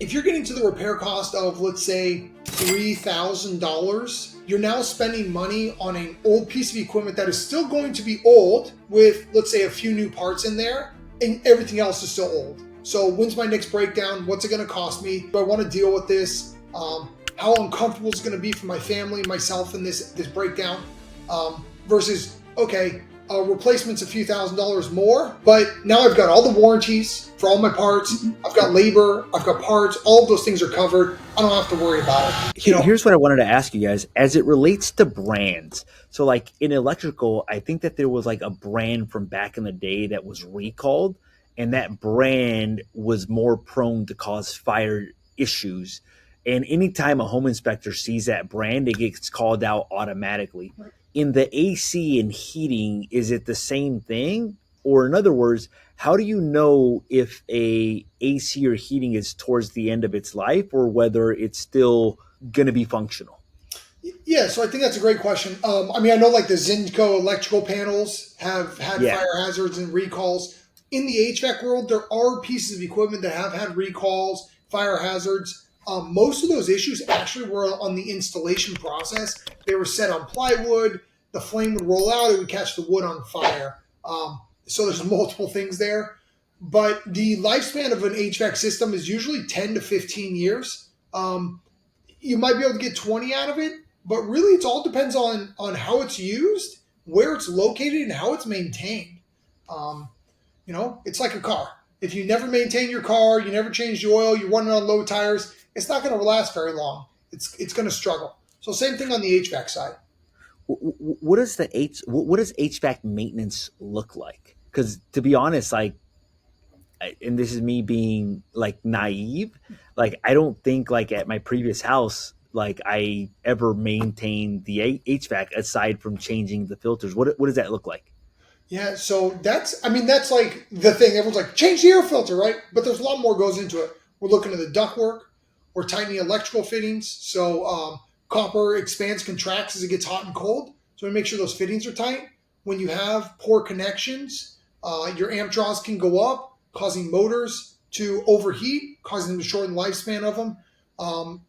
If you're getting to the repair cost of, let's say, $3,000, you're now spending money on an old piece of equipment that is still going to be old with, let's say, a few new parts in there, and everything else is still old. So when's my next breakdown? What's it going to cost me? Do I want to deal with this? How uncomfortable is it going to be for my family, myself in this breakdown? Versus, okay, replacement's a few $1,000s more, but now I've got all the warranties for all my parts. I've got labor, I've got parts, all of those things are covered. I don't have to worry about it. Here's what I wanted to ask you guys as it relates to brands. So like in electrical, I think that there was like a brand from back in the day that was recalled, and that brand was more prone to cause fire issues. And anytime a home inspector sees that brand, it gets called out automatically. Right. In the AC and heating, is it the same thing? Or in other words, how do you know if a AC or heating is towards the end of its life or whether it's still going to be functional? Yeah, so I think that's a great question. I know like the Zinco electrical panels have had fire hazards and recalls. In the HVAC world, there are pieces of equipment that have had recalls, fire hazards. Most of those issues actually were on the installation process. They were set on plywood. The flame would roll out. It would catch the wood on fire. So there's multiple things there. But the lifespan of an HVAC system is usually 10 to 15 years. You might be able to get 20 out of it, but really it all depends on how it's used, where it's located, and how it's maintained. It's like a car. If you never maintain your car, you never change the oil, you're running on low tires, it's not going to last very long. It's going to struggle. So same thing on the HVAC side. What does HVAC maintenance look like? Because to be honest, like, and this is me being like naive, like I don't think like at my previous house, like I ever maintained the HVAC aside from changing the filters. What does that look like? Yeah, so that's like the thing. Everyone's like, change the air filter, right? But there's a lot more goes into it. We're looking at the ductwork. We're tightening electrical fittings. So copper expands, contracts as it gets hot and cold. So we make sure those fittings are tight. When you have poor connections, your amp draws can go up, causing motors to overheat, causing them to shorten the lifespan of them.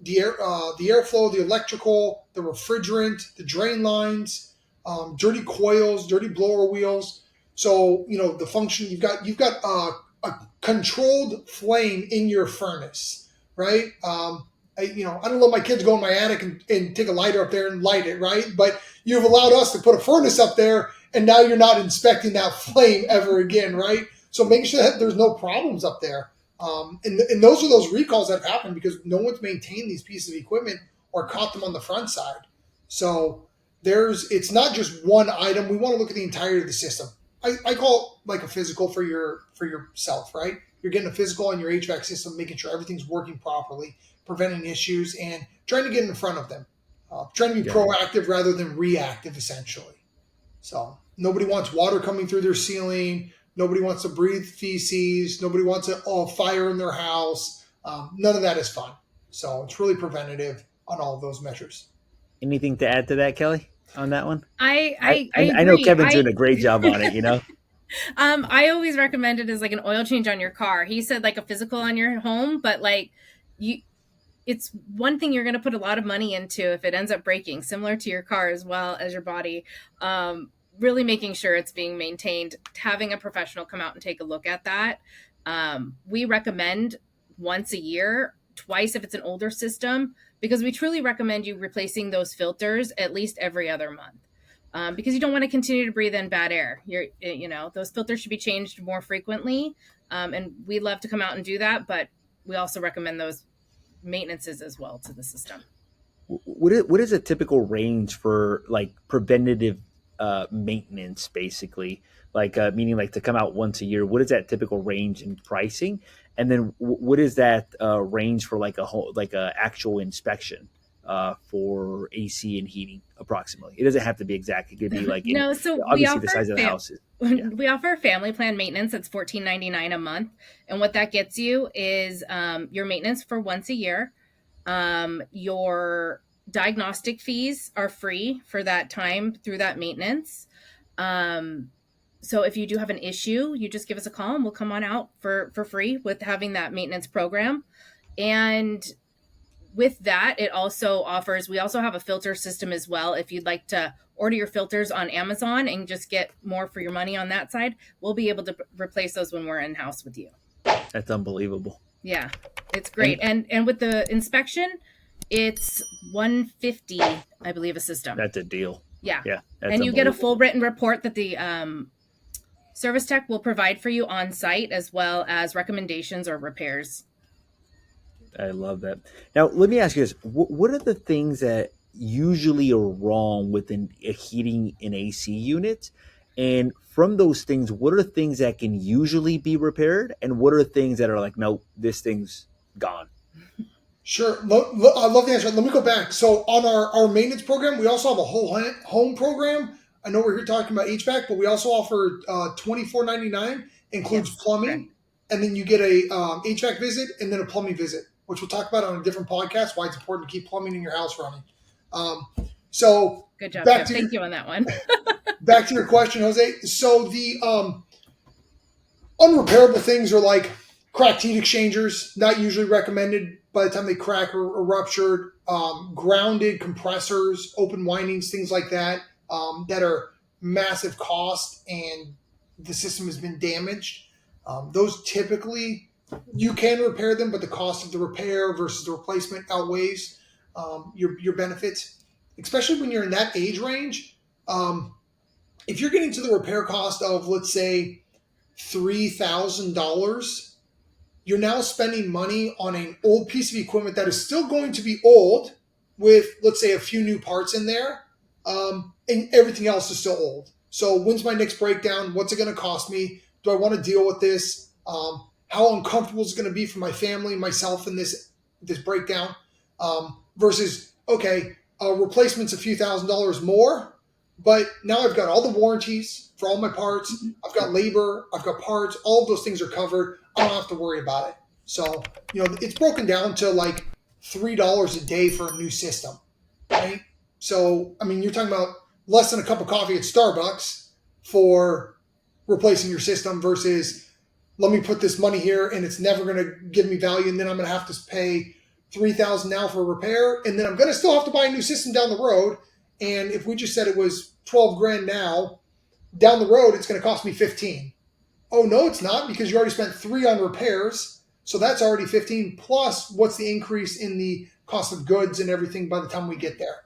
The airflow, the electrical, the refrigerant, the drain lines, dirty coils, dirty blower wheels. So the function you've got a controlled flame in your furnace, right? I don't let my kids go in my attic and take a lighter up there and light it, right? But you've allowed us to put a furnace up there, and now you're not inspecting that flame ever again, right? So making sure that there's no problems up there. And those are those recalls that have happened because no one's maintained these pieces of equipment or caught them on the front side. So it's not just one item. We want to look at the entirety of the system. I call it like a physical for yourself, right? You're getting a physical on your HVAC system, making sure everything's working properly, preventing issues, and trying to get in front of them. Trying to be proactive rather than reactive, essentially. So nobody wants water coming through their ceiling. Nobody wants to breathe feces. Nobody wants a fire in their house. None of that is fun. So it's really preventative on all of those measures. Anything to add to that, Kelly, on that one? I know Kevin's doing a great job on it, I always recommend it as like an oil change on your car. He said like a physical on your home, but like it's one thing you're going to put a lot of money into if it ends up breaking, similar to your car as well as your body. Really making sure it's being maintained, having a professional come out and take a look at that. We recommend once a year, twice if it's an older system, because we truly recommend you replacing those filters at least every other month. Because you don't want to continue to breathe in bad air. Those filters should be changed more frequently. And we love to come out and do that, but we also recommend those maintenances as well to the system. What is a typical range for like preventative maintenance, basically, like meaning like to come out once a year? What is that typical range in pricing? And then what is that range for like a actual inspection for AC and heating approximately? It doesn't have to be exact. It could be like obviously the size of the house. We offer family plan maintenance. That's $14.99 a month. And what that gets you is your maintenance for once a year. Your diagnostic fees are free for that time through that maintenance. So if you do have an issue, you just give us a call and we'll come on out for free with having that maintenance program. And with that, it also offers, we also have a filter system as well. If you'd like to order your filters on Amazon and just get more for your money on that side, we'll be able to replace those when we're in house with you. That's unbelievable. Yeah, it's great. And with the inspection, it's $150, I believe, a system. That's a deal. Yeah. Yeah. And you get a full written report that the service tech will provide for you on site, as well as recommendations or repairs. I love that. Now, let me ask you this. What are the things that usually are wrong with a heating and AC unit? And from those things, what are things that can usually be repaired? And what are things that are like, nope, this thing's gone? Sure. I love the answer. Let me go back. So on our maintenance program, we also have a whole home program. I know we're here talking about HVAC, but we also offer $24.99, includes plumbing. Correct. And then you get a HVAC visit and then a plumbing visit, which we'll talk about on a different podcast, why it's important to keep plumbing in your house running. So good job. Thank you on that one. Back to your question, Jose. So the unrepairable things are like cracked heat exchangers, not usually recommended by the time they crack or ruptured, grounded compressors, open windings, things like that, that are massive cost and the system has been damaged. Those typically, you can repair them, but the cost of the repair versus the replacement outweighs your benefits, especially when you're in that age range. If you're getting to the repair cost of, let's say, $3,000, you're now spending money on an old piece of equipment that is still going to be old with, let's say, a few new parts in there, and everything else is still old. So when's my next breakdown? What's it going to cost me? Do I want to deal with this? How uncomfortable is it going to be for my family, myself in this breakdown? Versus, okay, replacement's a few $1,000s more, but now I've got all the warranties for all my parts. I've got labor, I've got parts, all of those things are covered. I don't have to worry about it. So, it's broken down to like $3 a day for a new system, right? So, you're talking about less than a cup of coffee at Starbucks for replacing your system versus let me put this money here and it's never going to give me value, and then I'm going to have to pay $3,000 now for a repair, and then I'm going to still have to buy a new system down the road. And if we just said it was $12,000 now, down the road it's going to cost me $15,000. Oh no, it's not, because you already spent $3,000 on repairs, so that's already $15,000 plus what's the increase in the cost of goods and everything by the time we get there.